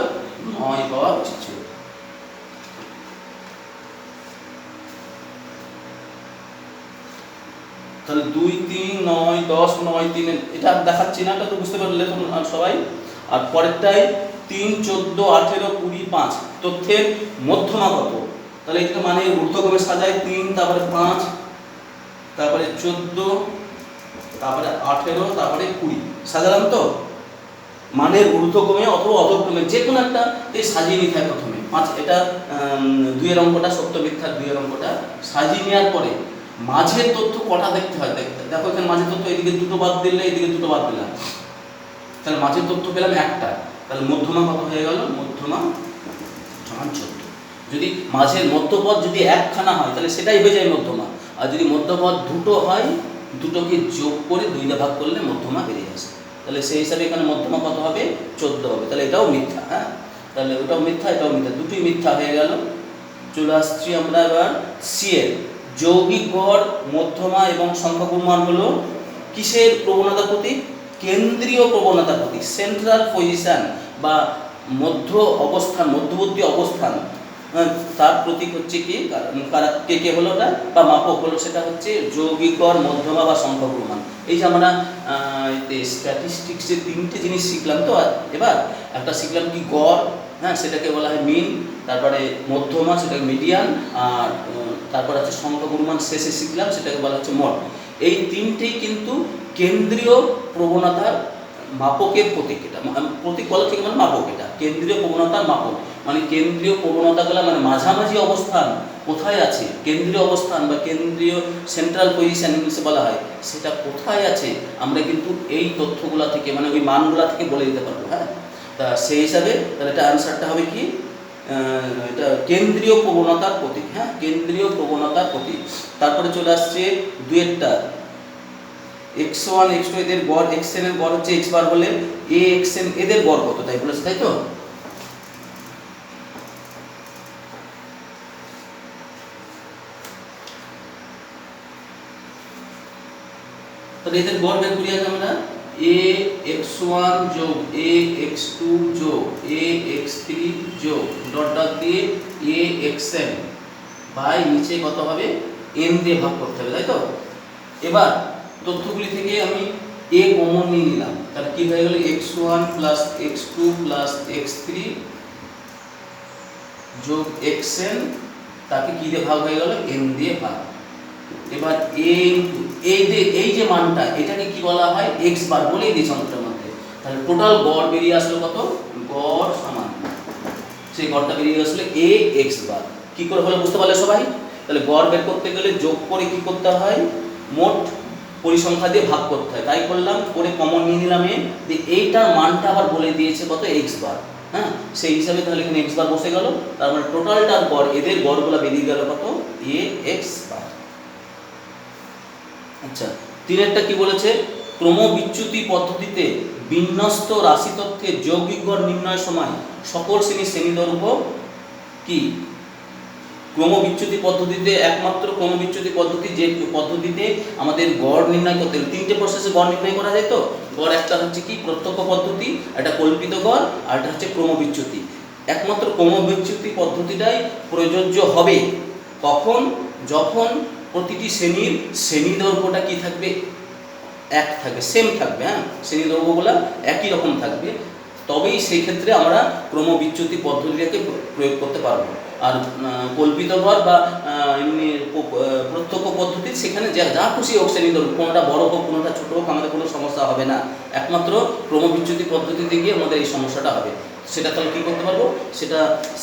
9 হওয়া উচিত ছিল। তাহলে 2, 3, 9, 10, 9, 3 এটা দেখাচ্ছি না, এটা তো বুঝতে পারলে তোমরা সবাই। আর পরেরটাই 3, 14, 18, 20, 5 তথ্যের মধ্যমা কত? তাহলে এটা মানে ঊর্ধ্বক্রমে সাজায় 3, তারপরে 5, তারপরে 14, তারপরে 18, তারপরে 20 সাজালাম তো। মানের ঊর্ধ্বক্রমে অথবা অধঃক্রমে যে কোনো একটা সাজিয়ে নিতে হয় প্রথমে। 5 এটা 2-এর অঙ্কটা, সত্য মিথ্যার 2-এর অঙ্কটা সাজিয়ে নেওয়ার পরে মাঝের তথ্য কটা দেখতে হয়। দেখো এখানে মাঝের তথ্য, এদিকে দুটো বাদ দিলে, এদিকে দুটো বাদ দিলাম, তাহলে মাঝের তথ্য পেলাম একটা, তাহলে মধ্যমা কত হয়ে গেল? মধ্যমা সমান 14। যদি মাঝের মধ্যপদ যদি একখানা হয় তাহলে সেটাই হয়ে যায় মধ্যমা, আর যদি মধ্যপদ দুটো হয় দুটোকে যোগ করে 2 ভাগ করলে মধ্যমা বেরিয়ে আসে। তাহলে সেই হিসাবে এখানে মধ্যমা কত হবে? 14 হবে। তাহলে এটাও মিথ্যা। হ্যাঁ, তাহলে ওটাও মিথ্যা, এটাও মিথ্যা, দুটোই মিথ্যা হয়ে গেল। চলে আসছি আমরা এবার সি এর। যৌগিক গড়, মধ্যমা এবং সংখ্যাগুরু মান হলো কিসের প্রবণতা প্রতীক? কেন্দ্রীয় প্রবণতা প্রতীক, সেন্ট্রাল পজিশন বা মধ্য অবস্থান, মধ্যবর্তী অবস্থান, তার প্রতীক হচ্ছে কি? কে কে হলো ওটা বা মাপক হলো, সেটা হচ্ছে যৌগিক গড়, মধ্যমা বা সংখ্যাগুরু মান। এই যে আমরা স্ট্যাটিস্টিক্সে 3টে জিনিস শিখলাম, তো এবার একটা শিখলাম কি? গড়, হ্যাঁ, সেটাকে বলা হয় মিন, তারপরে মধ্যমা সেটাকে মিডিয়ান, আর তারপর হচ্ছে সংখ্যাগুরু মান শেষে শিখলাম, সেটাকে বলা হচ্ছে মড। এই 3টেই কিন্তু কেন্দ্রীয় প্রবণতার মাপকের প্রতীক। এটা প্রতীক বলা থেকে মানে মাপক, এটা কেন্দ্রীয় প্রবণতার মাপক। মানে কেন্দ্রীয় প্রবণতাগুলো মানে মাঝামাঝি অবস্থান কোথায় আছে, কেন্দ্রীয় অবস্থান বা কেন্দ্রীয় সেন্ট্রাল পজিশন ইংলিশে বলা হয়, সেটা কোথায় আছে আমরা কিন্তু এই তথ্যগুলো থেকে মানে ওই মানগুলো থেকে বলে দিতে পারবো। হ্যাঁ, তা সেই হিসাবে তাহলে এটা আনসারটা হবে কি? এটা কেন্দ্রীয় প্রবণতার প্রতীক। হ্যাঁ, কেন্দ্রীয় প্রবণতার প্রতীক। তারপরে চলে আসছে 2 x1 x2 এদের গড়, xn এর গড় হচ্ছে x বার হলে a xn এদের গড় কত, তাই বলেছে, তাই তো? তাহলে এদের গড় বের করি আগে আমরা। a x1 যোগ a x2 যোগ a x3 যোগ ডট ডট দিয়ে a xn বাই নিচে কত হবে? n দিয়ে ভাগ করতে হবে, তাই তো? এবার তথ্যগুলি থেকে আমি a কমন নিয়ে নিলাম, তাহলে কি হয়ে গেল? x1 plus x2 plus x3 যোগ xn, তাকে কি দিয়ে ভাগ হয়ে গেল? n দিয়ে ভাগ। এবার এই যে মানটা, এটাকে কি বলা হয়? x বার বলেই দিয়েছি অঙ্কটার মধ্যে। তাহলে টোটাল গড় বেরিয়ে আসলো কত? গড় সমান সেই গড়টা বেরিয়ে আসলে a x বার। কি করে হলো বুঝতে পারলে সবাই? তাহলে গড় বের করতে গেলে যোগ করে কি করতে হয়? মোট পরিসংখ্যা দিয়ে ভাগ করতে হয়। তাই করলাম, করে কমন নিয়ে নিলাম এ, এইটার মানটা আবার বলে দিয়েছে কত? x বার। হ্যাঁ, সেই হিসাবে তাহলে এখানে x বার বসে গেল। তার মানে টোটালটার গড়, এদের গড়গুলো বেরিয়ে গেল কত? a x বার। আচ্ছা, 3টা কি বলেছে? ক্রমবিচ্যুতি পদ্ধতিতে বিন্যস্ত রাশি তথ্যের যৌগিক গড় নির্ণয়ের সময় সকল শ্রেণী দৈর্ঘ্য কি? ক্রমবিচ্যুতি পদ্ধতিতে, একমাত্র ক্রমবিচ্যুতি পদ্ধতি যে পদ্ধতিতে আমাদের গড় নির্ণয় করতে হবে। 3টে প্রসেসে গড় নির্ণয় করা যায়। তো গড় একটা হচ্ছে কি? প্রত্যক্ষ পদ্ধতি, একটা কল্পিত গড়, আর একটা হচ্ছে ক্রমবিচ্যুতি। একমাত্র ক্রমবিচ্যুতি পদ্ধতিটাই প্রযোজ্য হবে কখন? যখন প্রতিটি শ্রেণী দৈর্ঘ্যটা কি থাকবে? এক থাকবে, সেম থাকবে। হ্যাঁ, শ্রেণী দৈর্ঘ্যগুলো একই রকম থাকবে, তবেই সেই ক্ষেত্রে আমরা ক্রমবিচ্যুতি পদ্ধতিটাকে প্রয়োগ করতে পারবো। আর কল্পিত গড় বা এমনি প্রত্যক্ষ পদ্ধতি, সেখানে যা খুশি হোক শ্রেণী দৈর্ঘ্য, কোনোটা বড় হোক কোনোটা ছোটো হোক, আমাদের কোনো সমস্যা হবে না। একমাত্র ক্রমবিচ্যুতি পদ্ধতিতে গিয়ে আমাদের এই সমস্যাটা হবে। সেটা তাহলে কী করতে পারবো?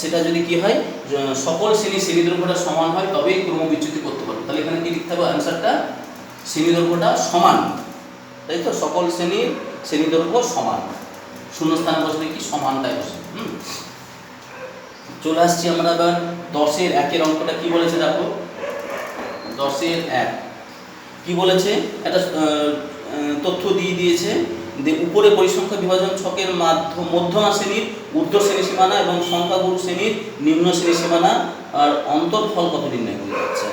সেটা যদি কি হয়, সকল শ্রেণী দৈর্ঘ্যটা সমান হয়, তবেই ক্রমবিচ্যুতি করতে পারবো। তাহলে এখানে কি লিখতে হবে? অ্যান্সারটা শ্রেণী দৈর্ঘ্যটা সমান, তাই তো? সকল শ্রেণী দৈর্ঘ্য সমান, শূন্যস্থানে বসবে কি? সমানটাই বসে। চলে আসছি আমরা এবার 10-এর 1-এর অঙ্কটা কি বলেছে দেখো। 10-এর 1 কি বলেছে? একটা তথ্য দিয়ে দিয়েছে যে উপরে পরিসংখ্যা বিভাজন ছকের মধ্যমা শ্রেণীর ঊর্ধ্ব শ্রেণী সীমানা এবং সংখ্যাগুরু শ্রেণীর নিম্ন শ্রেণী সীমানা আর অন্তর্ফল কত নির্ণয় করে যাচ্ছে।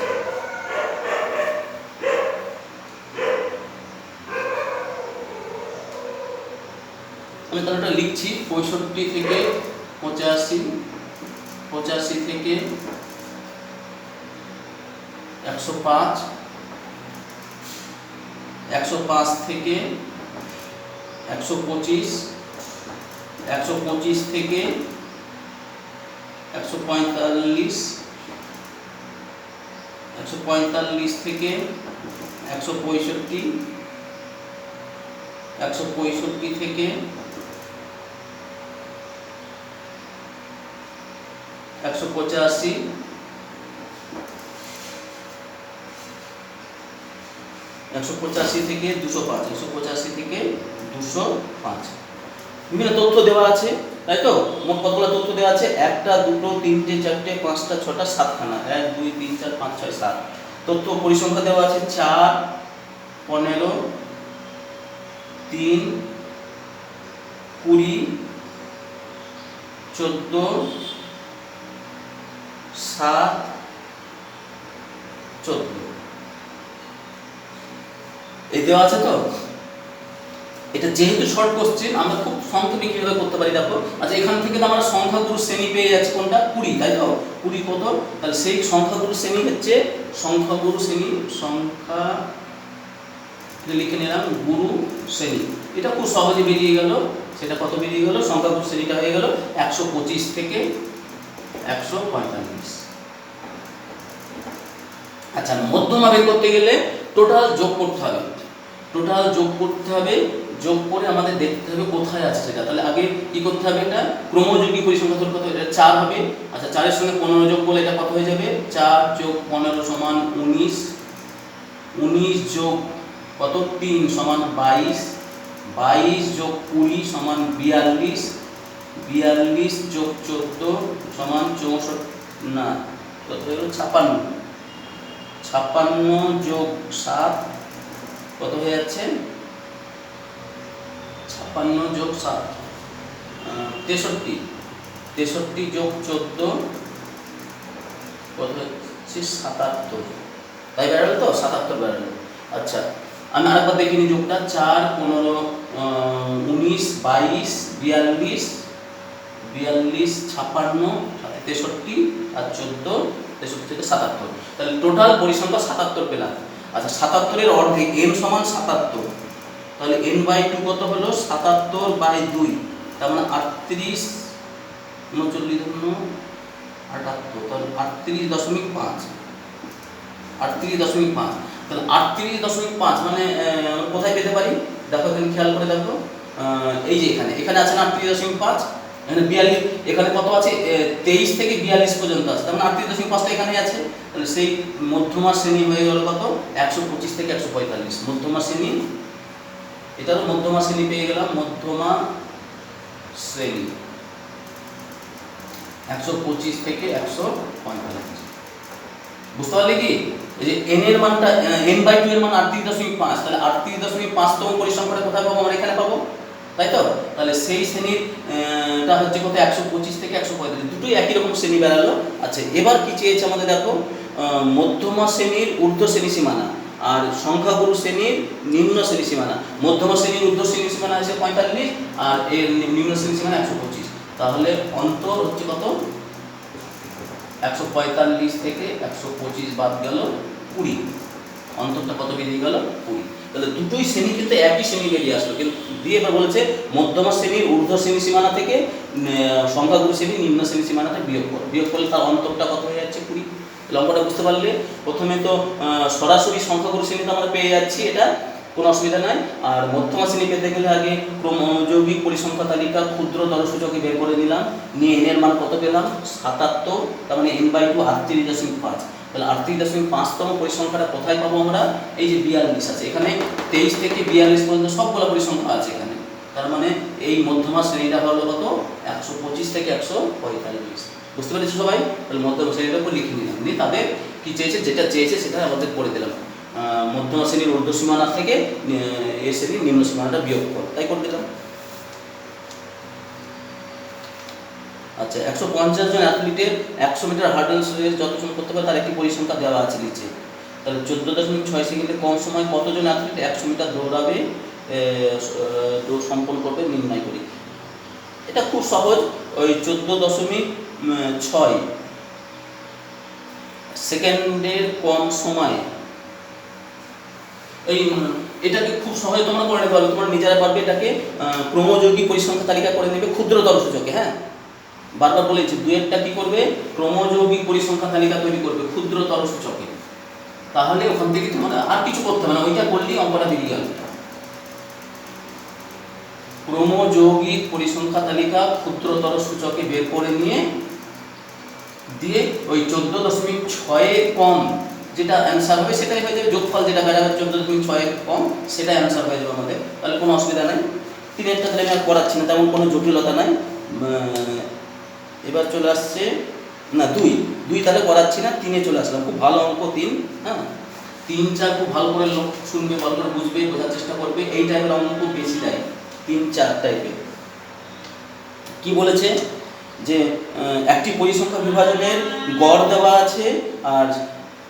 আমি তাহলে এটা লিখছি। 65 থেকে 85, 85 থেকে 105, 105 থেকে 125, 125 থেকে 145, 145 থেকে 165, 165 থেকে 185, 185 থেকে 205, 185 থেকে 205। বিভিন্ন তথ্য দেওয়া আছে, তাই তো? মোট কতগুলো তথ্য দেওয়া আছে? 1টা 2টো 3টে 4টে 5টা 6টা 7খানা, 1 2 3 4 5 6 7 তথ্য পরিসংখ্যা দেওয়া আছে 4 15 3 20 14 7 14 এই দেওয়া আছে তো। এটা যেহেতু শর্ট কোশ্চেন আমরা খুব সংক্ষেপে কিভাবে করতে পারি দেখো। আচ্ছা এখান থেকে তো আমরা সংখ্যাগুরু শ্রেণী পেয়ে যাচ্ছি কোনটা? 20, তাই তো? 20 কত? তাহলে সেই সংখ্যাগুরু শ্রেণী হচ্ছে সংখ্যাগুরু শ্রেণী, সংখ্যা লিখে নিলাম গুরু শ্রেণী। এটা খুব সহজে বেরিয়ে গেল। সেটা কত বেরিয়ে গেল? সংখ্যাগুরু শ্রেণীটা হয়ে গেল 125 থেকে 145। আচ্ছা মধ্যমা বের করতে গেলে টোটাল যোগ করতে হবে, টোটাল যোগ করতে হবে। যোগ করে আমাদের দেখতে হবে কোথায় আছে সেটা। তাহলে আগে কি করতে হবে? এটা ক্রমযোগী পরিসংখ্যা কত? এটা 4 হবে। আচ্ছা 4 এর সঙ্গে 15 যোগ করলে এটা কত হয়ে যাবে? 4 যোগ 15 সমান 19, 19 যোগ কত 3 সমান 22, 22 যোগ 20 সমান 42, 42 যোগ 14 সমান 64 না কত হলো 56, 56 যোগ 7 কত হয়ে যাচ্ছে? 56 যোগ 7 63, 63 যোগ 14 কত হচ্ছে? 77, তাই বেরোলো তো? 77 বেরোলো। আচ্ছা আমি আরেকবার দেখিনি যোগটা। 4 15 19 22 42 42 56 63 আর 14 63 থেকে 77, তাহলে টোটাল পরিসংখ্যা 77 পেলাম। আচ্ছা 77 এর অর্ধেক n সমান 77, তাহলে n/2 কত হলো? 77/2, তার মানে 38 39 78, তাহলে 38.5, 38.5। তাহলে 38.5 মানে কোথায় পেতে পারি দেখো, এখানে খেয়াল করে দেখো। এই যে এখানে আছে না 38.5, এখানে 42, এখানে কত আছে? 23 থেকে 42 পর্যন্ত আছে, তার মানে 38.5টা এখানে আছে। তাহলে সেই মধ্যমা শ্রেণী হয়ে গেল কত? 125 থেকে 145 মধ্যমা শ্রেণী। এটারও মধ্যমা শ্রেণী পেয়ে গেলাম। মধ্যমা শ্রেণী 125 থেকে 145। বুঝতে পারলে কি? এই যে n এর মানটা n/2 এর মান 38.5, তাহলে 38.5তম পরিসংখ্যাটা কোথায় পাবো? আমরা এখানে পাবো, তাই তো? তাহলে সেই শ্রেণীর টা হচ্ছে কত? 125 থেকে 145, দুটোই একই রকম শ্রেণী বেরালো। আচ্ছা এবার কি চেয়েছে আমাদের দেখো, মধ্যমা শ্রেণীর ঊর্ধ্ব শ্রেণী সীমানা আর সংখ্যাগুরু শ্রেণীর নিম্ন শ্রেণী সীমানা। মধ্যমা শ্রেণীর ঊর্ধ্ব শ্রেণী সীমানা আছে 45 আর এর নিম্ন শ্রেণী সীমানা 125, তাহলে অন্তর হচ্ছে কত? 145 থেকে 125 বাদ গেল 20, অন্তরটা কত বেরিয়ে গেল? 20। তাহলে দুটোই শ্রেণী কিন্তু একই শ্রেণী বেরিয়ে আসলো, কিন্তু দিয়ে এবার বলেছে মধ্যমা শ্রেণীর ঊর্ধ্ব শ্রেণী সীমানা থেকে সংখ্যাগুরু শ্রেণীর নিম্ন শ্রেণী সীমানাতে বিয়োগ করো, বিয়োগ করলে তার অন্তরটা কত হয়ে যাচ্ছে? 20। লম্বটা বুঝতে পারলে? প্রথমে তো সরাসরি সংখ্যাগুরু শ্রেণী তো আমরা পেয়ে যাচ্ছি, এটা কোনো অসুবিধা নাই। আর মধ্যমা শ্রেণী পেতে গেলে আগে ক্রমযৌগিক পরিসংখ্যা তালিকা ক্ষুদ্রতর সূচকে বের করে নিলাম, নিয়ে n এর মান কত পেলাম? 77, তার মানে n/2 38.5। তাহলে 38.5তম পরিসংখ্যাটা কোথায় পাবো আমরা? এই যে 42 আছে এখানে, 23 থেকে 42 পর্যন্ত সবগুলো পরিসংখ্যা আছে এখানে। তার মানে এই মধ্যমা শ্রেণীটা হলো কত? 125 থেকে 145। বুঝতে পেরেছো সবাই? তাহলে মধ্যমা শ্রেণীটা উপর লিখে নিলাম, নিয়ে তাদের কি চেয়েছে, যেটা চেয়েছে সেটা আমাদের করে দিলাম। মধ্যমা শ্রেণীর ঊর্ধ্ব সীমানা থেকে এ শ্রেণীর নিম্ন সীমানাটা বিয়োগ কর, তাই করে দিলাম। আচ্ছা 150 জন অ্যাথলিটের 100 মিটার হার্ডেল রেস যত সময় করতে পারে তার একটি পরিসংখ্যা দেওয়া আছে নিচে। তাহলে 14.6 সেকেন্ডে কম সময় কতজন অ্যাথলিট 100 মিটার দৌড়াবে, দৌড় সম্পন্ন করবে নির্ণয় করি। এটা খুব সহজ, ওই 14.6 সেকেন্ডের কম সময়ে এই এটাকে খুব সহজে তোমরা করে নিতে পারবে, তোমরা নিজেরা পারবে। এটাকে ক্রমযৌগিক পরিসংখ্যা তালিকা করে নেবে ক্ষুদ্রতর সূচকে। হ্যাঁ বারবার বলেছি, দুয়েরটা কি করবে? ক্রমযৌগিক পরিসংখ্যা তালিকা তৈরি করবে ক্ষুদ্রতর সূচকে। তাহলে ওখান থেকে তোমরা আর কিছু করতে হবে না, ওইটা করলেই অঙ্কটা বেরিয়ে গেল। ক্রমযৌগিক পরিসংখ্যা তালিকা ক্ষুদ্রতর সূচকে বের করে নিয়ে দিয়ে ওই 14.6 কম যেটা অ্যান্সার হবে সেটাই হয়ে যাবে, যোগফল যেটা বেড়াবে 14.6 কম সেটাই অ্যান্সার হয়ে যাবে আমাদের। তাহলে কোনো অসুবিধা নাই। 3-এরটা তাহলে আমি আর করাচ্ছি না, তেমন কোনো জটিলতা নাই। এবার চলে আসছে না 2 তাহলে করাচ্ছি না, 3-এ চলে আসলাম। খুব ভালো অঙ্ক 3, হ্যাঁ 3-4 খুব ভালো করে লোক শুনবে, ভালো করে বুঝবে, বোঝার চেষ্টা করবে। এই টাইপের অঙ্ক খুব বেশি দেয়, 3-4 টাইপের। কি বলেছে যে একটি পরিসংখ্যা বিভাজনের গড় দেওয়া আছে, আর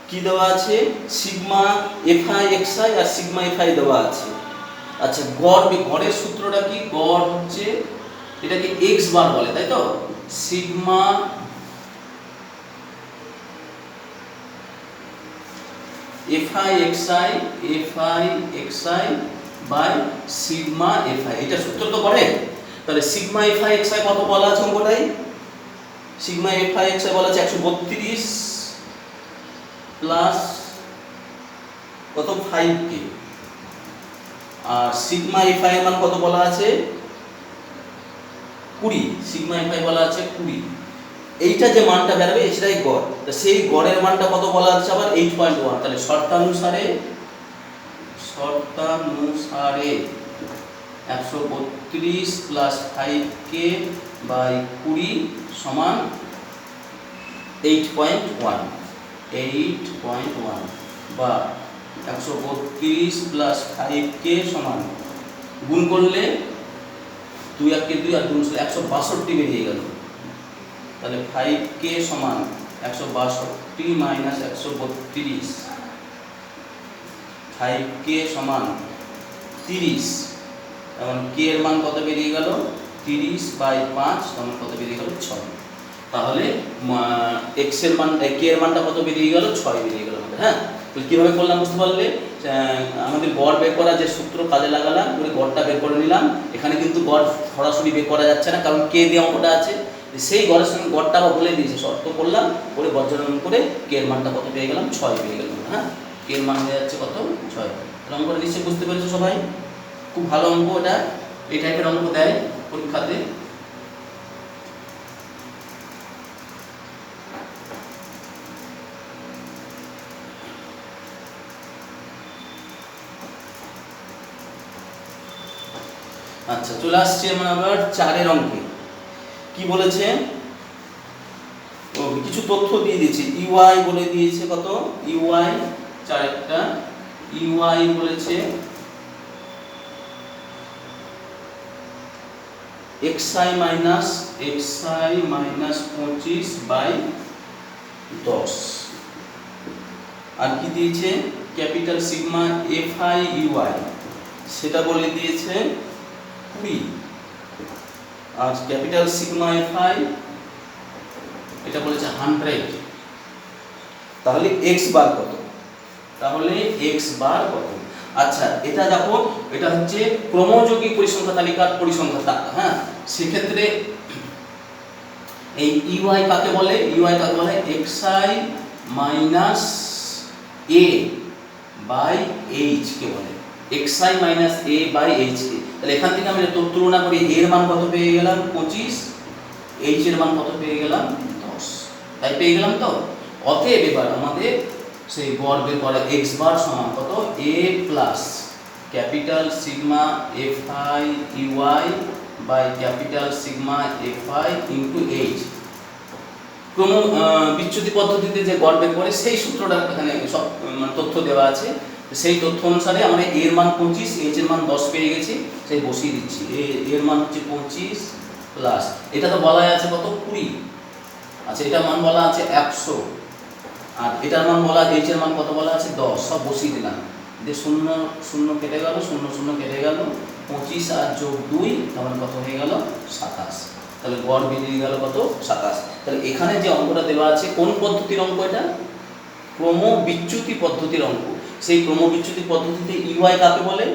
কি দেওয়া আছে, সিগমা এফআই এক্সআই আর সিগমা এফআই দেওয়া আছে। আচ্ছা, গড়ের সূত্রটা কি? গড় হচ্ছে এটাকে এক্স বার বলে, তাই তো? Sigma fi xi by sigma fi, এটা সূত্র তো করে। তাহলে সিগমা এফআই এক্সআই কত বলা আছে অঙ্কটাই? সিগমা এফআই এক্সআই বলা আছে 132 প্লাস কত 5k, আর সিগমা এফআই এর মান কত বলা আছে 20, সিগমা এফআই বলা আছে 20। এইটা যে মানটা বেরোবে সেটাই গড়। তো সেই গড়ের মানটা কত বলা আছে আবার 8.1। তাহলে শর্তানুসারে 132 প্লাস 5k বাই 20 সমান 8.1 বা 132 প্লাস 5k সমান, গুণ করলে 2 আর 2 আর 2 162 বেরিয়ে গেল। তাহলে 5k সমান 162 মাইনাস 132, 5k সমান 30, এবং k এর মান কত বেরিয়ে গেল 30 বাই 5, তখন কত বেরিয়ে গেল 6। তাহলে x এর মান k এর মানটা কত বেরিয়ে গেল 6 বেরিয়ে গেল। হ্যাঁ, কিভাবে করলাম বুঝতে পারলে? আমাদের গড় বের করা যে সূত্র কাজে লাগালাম, করে গড়টা বের করে নিলাম। এখানে কিন্তু গড় সরাসরি বের করা যাচ্ছে না, কারণ কে দিয়ে অঙ্কটা আছে। সেই গড়ের সঙ্গে গড়টা বলে দিয়েছে, শর্ত করলাম, করে বর্জনন করে কে এর মানটা কত পেয়ে গেলাম 6 পেয়ে গেলাম। হ্যাঁ, কে এর মান হয়ে যাচ্ছে কত 6। তাহলে অঙ্কটা নিশ্চয়ই বুঝতে পেরেছো সবাই? খুব ভালো অঙ্ক এটা, এই টাইপের অঙ্ক দেয় পরীক্ষাতে। আচ্ছা, চলে আসছে আমরা আবার 4-এর অঙ্কে। কি বলেছে? কিছু তথ্য দিয়ে দিয়েছে। ইউআই বলে দিয়েছে কত, ইউআই 4টা ইউআই বলেছে xi মাইনাস 25 বাই 10। আর কি দিয়েছে? ক্যাপিটাল সিগমা এফআই ইউআই, সেটা বলে দিয়েছে 20। আর ক্যাপিটাল সিগমা এফআই এটা বলেছে 100। তাহলে x বার কত? আচ্ছা, এটা দেখো, এটা হচ্ছে ক্রমযোগী পরিসংখ্যা তালিকার পরিসংখ্যা। হ্যাঁ, সেক্ষেত্রে এই ইউআই কাকে বলে? ইউআই কাকে বলে? xi minus a by h কে বলে, xi minus a by h কে। তাহলে এখান থেকে আমরা তুলনা করি, a এর মান কত পেয়ে গেলাম 25, h এর মান কত পেয়ে গেলাম 10। তাই পেয়ে গেলাম তো। অতএব এবার আমাদের সেই গড় বের করা x বার সমান কত, a plus capital sigma fi ui by capital sigma fi into h। ক্রম বিচ্যুতি পদ্ধতিতে যে গড় বের করে সেই সূত্রটা এখানে সব তথ্য দেওয়া আছে। সেই তথ্য অনুসারে আমরা a এর মান 25, h এর মান 10 পেয়ে গেছি, সেই বসিয়ে দিচ্ছি। a এর মান হচ্ছে 25 প্লাস, এটা তো বলা আছে কত 20। আচ্ছা, এটার মান বলা আছে 100, আর এটার মান বলা, h এর মান কত বলা আছে 10। সব বসিয়ে দিলাম, দিয়ে 0 0 কেটে গেল, 0 0 কেটে গেল, 25 আর যোগ 2 তাহলে কত হয়ে গেল 27। তাহলে গড় বেরিয়ে গেল কত 27। তাহলে এখানে যে অঙ্কটা দেওয়া আছে কোন পদ্ধতির অঙ্ক? এটা ক্রম বিচ্যুতি পদ্ধতির অঙ্ক। সেই ক্রম বিচ্যুতি পদ্ধতিতে ইউআই কাকে বলে?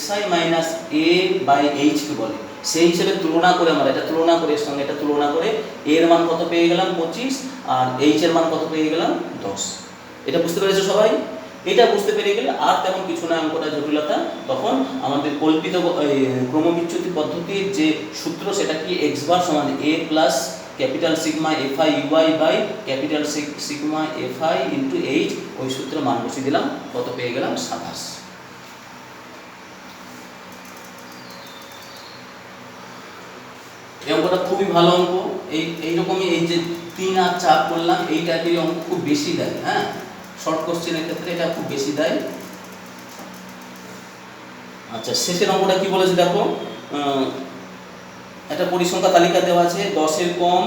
xi minus a by h কে বলে। সেই হিসেবে তুলনা করে আমরা এটা তুলনা করে, এর সঙ্গে এটা তুলনা করে a এর মান কত পেয়ে গেলাম 25, আর h এর মান কত পেয়ে গেলাম 10। এটা বুঝতে পেরেছো সবাই? এটা বুঝতে পেরে গেলে আর তেমন কিছু না অঙ্কটা জটিলতা। তখন আমাদের কল্পিত ক্রমবিচ্যুতি পদ্ধতির যে সূত্র, সেটা কি x বার সমান a plus capital sigma fi ui by capital sigma fi into h। ওই সূত্রে মান বসিয়ে দিলাম, কত পেয়ে গেলাম 27। এই অঙ্কটা খুবই ভালো অঙ্ক। এইরকমই এই যে 3 আর 4 করলাম, এই টাইপের অঙ্ক খুব বেশি দেয়। হ্যাঁ, শর্ট কোশ্চেনের ক্ষেত্রে এটা খুব বেশি দেয়। আচ্ছা, শেষের অঙ্কটা কি বলেছে দেখো, একটা পরিসংখ্যা তালিকা দেওয়া আছে, 10-এর কম,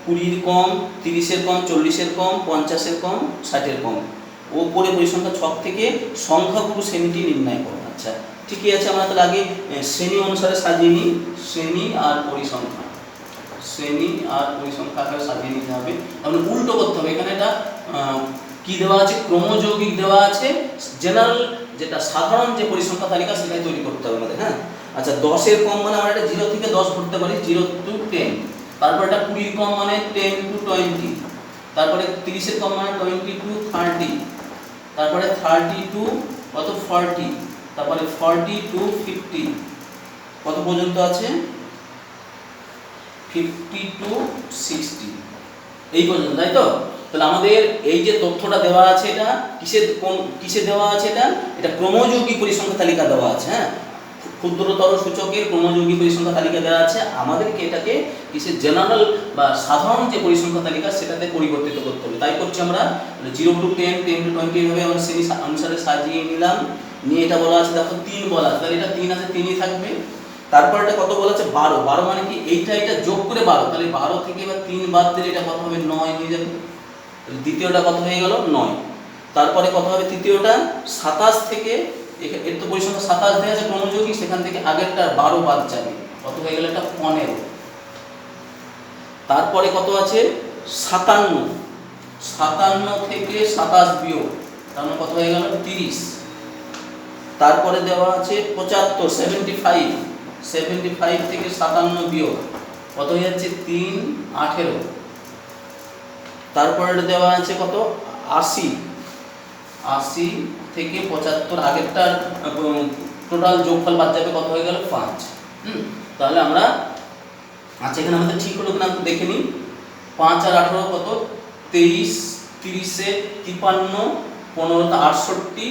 20-এর কম, 30-এর কম, 40-এর কম, 50-এর কম, 60-এর কম। ওপরে পরিসংখ্যা ছক থেকে সংখ্যাগুরু শ্রেণীটি নির্ণয় করো। আচ্ছা, ঠিকই আছে, আমরা তাহলে আগে শ্রেণী অনুসারে সাজিয়ে নিই। শ্রেণী আর পরিসংখ্যা, শ্রেণী আর পরিসংখ্যা আকারে সাজিয়ে নিতে হবে। তাহলে উল্টো করতে হবে, এখানে এটা কি দেওয়া আছে, ক্রমযৌগিক দেওয়া আছে, জেনারেল যেটা সাধারণ যে পরিসংখ্যা তালিকা সেটাই তৈরি করতে হবে আমাদের। হ্যাঁ, আচ্ছা, 10-এর কম মানে আমরা এটা 0 থেকে 10 ধরতে পারি, 0 to 10। তারপর এটা 20-এর কম মানে 10 to 20। তারপরে 30-এর কম মানে 20 to 30। তারপরে 30 to কত 40। তারপরে 40 to 50। কত পর্যন্ত আছে, 50 to 60, এই পর্যন্ত, তাই তো? তাহলে আমাদের এই যে তথ্যটা দেওয়া আছে, এটা কিসে দেওয়া আছে, এটা ক্রমযৌগিক পরিসংখ্যা তালিকা দেওয়া আছে। হ্যাঁ, ক্ষুদ্রতর সূচকের ক্রমযৌগিক পরিসংখ্যা তালিকা দেওয়া আছে, আমাদেরকে এটাকে কিসের জেনারেল বা সাধারণ যে পরিসংখ্যা তালিকা সেটাতে পরিবর্তিত করতে হবে। তাই করছি আমরা 0 to 10, 10 to 20 এইভাবে আমরা শ্রেণী অনুসারে সাজিয়ে নিলাম। নিয়ে এটা বলা আছে দেখো 3 বলা আছে, তাহলে এটা 3 আছে, 3ই থাকবে। তারপর এটা কত বলা আছে, 12। 12 মানে কি, এটা যোগ করে 12, তাহলে 12 থেকে এবার 3 বাদ দিলে এটা কত হবে, 9 হয়ে যাবে। দ্বিতীয়টা কত হয়ে গেল, 9। তারপরে কত হবে তৃতীয়টা, 27 থেকে, এর তো পরিসংখ্যা 27 দেওয়া আছে ক্রমযৌগিক, সেখান থেকে আগেরটা 12 বাদ যাবে, কত হয়ে গেল, এটা 15। তারপরে কত আছে, 57। 57 থেকে 27 বিয়োগ, তার মানে কত হয়ে গেল, 30। তারপরে দেওয়া আছে 75, 75। 75 থেকে 57 বিয়োগ কত হয়ে যাচ্ছে, 3, 18। তারপরে দেওয়া আছে কত, 80। 80 থেকে 75 আগেরটার টোটাল যোগফল বাদ যাবে, কত হয়ে গেল, 5। তাহলে আমরা, আচ্ছা এখানে আমাদের ঠিক হলো কিনা দেখে নিই। 5 আর 18 কত, 23, 30-এ 53, 15-তে 68,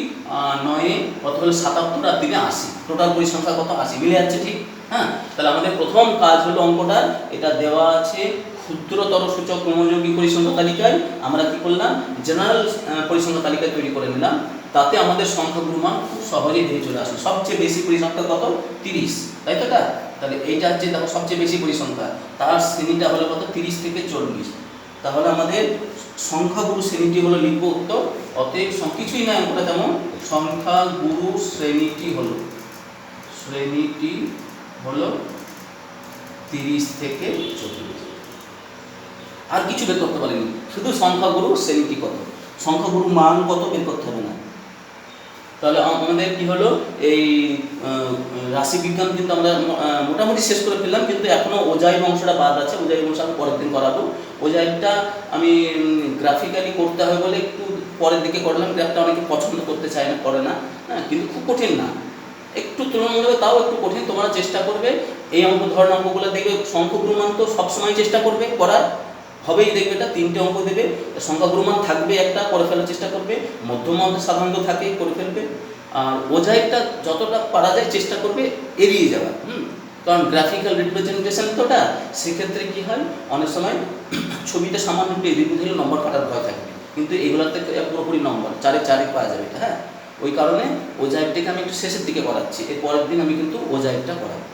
9-এ কত হলো 77, আর 3-এ 80। টোটাল পরিসংখ্যা কত, 80, মিলে যাচ্ছে ঠিক। হ্যাঁ, তাহলে আমাদের প্রথম কাজ হলো অঙ্কটা, এটা দেওয়া আছে ক্ষুদ্রতর সূচক ক্রমযৌগিক পরিসংখ্যা তালিকায়, আমরা কি করলাম, জেনারেল পরিসংখ্যা তালিকা তৈরি করে নিলাম। তাতে আমাদের সংখ্যাগুলোর মান খুব সহজেই বেরিয়ে চলে আসে। সবচেয়ে বেশি পরিসংখ্যা কত, 30, তাই তো? তাহলে এইটা হচ্ছে দেখো সবচেয়ে বেশি পরিসংখ্যা, তার শ্রেণীটা হলো কত, 30 থেকে 40। তাহলে আমাদের সংখ্যাগুরু শ্রেণীটি হলো, লিখব উত্তর। অতএব কিছুই নয় অঙ্কটা, যেমন সংখ্যাগুরু শ্রেণীটি হলো 30 থেকে 40। আর কিছু বের করতে পারিনি, শুধু সংখ্যাগুরু শ্রেণীটি কত, সংখ্যাগুরু মান কত বের করতে হবে না। তাহলে আমাদের কি হলো, এই রাশিবিজ্ঞান কিন্তু আমরা মোটামুটি শেষ করে ফেললাম, কিন্তু এখনো ওজাইব অংশটা বাদ আছে। ওজাইব অংশ আমি পরের দিন করাবো। ওজাইবটা আমি গ্রাফিক্যালি করতে হবে বলে একটু পরের দিকে করলাম। গ্রাফটা অনেকে পছন্দ করতে চায় না, করে না। হ্যাঁ, কিন্তু খুব কঠিন না, একটু তুলনামূলক তাও একটু কঠিন। তোমরা চেষ্টা করবে এই ধরনের অঙ্কগুলো দেখবে, সংখ্যাগুরু মান তো সবসময় চেষ্টা করবে করার, হবেই দেখবে। এটা 3টে অঙ্ক দেবে, সংখ্যাগুরু মান থাকবে একটা, করে ফেলার চেষ্টা করবে। মধ্যমান সাধারণত থাকে, করে ফেলবে। আর ওজাইবটা যতটা পারা যায় চেষ্টা করবে এড়িয়ে যাওয়ার। কারণ গ্রাফিক্যাল রিপ্রেজেন্টেশন তো ওটা, সেক্ষেত্রে কী হয়, অনেক সময় ছবিটা সামান্য একটু এদিক ওদিক হলে নম্বর কাটার ভয় থাকবে, কিন্তু এগুলোতে পুরোপুরি নম্বর 4-এ 4 পাওয়া যাবে এটা। হ্যাঁ, ওই কারণে ওজাইবটাকে আমি একটু শেষের দিকে করাচ্ছি, এর পরের দিন আমি কিন্তু ওজাইবটা করাবো।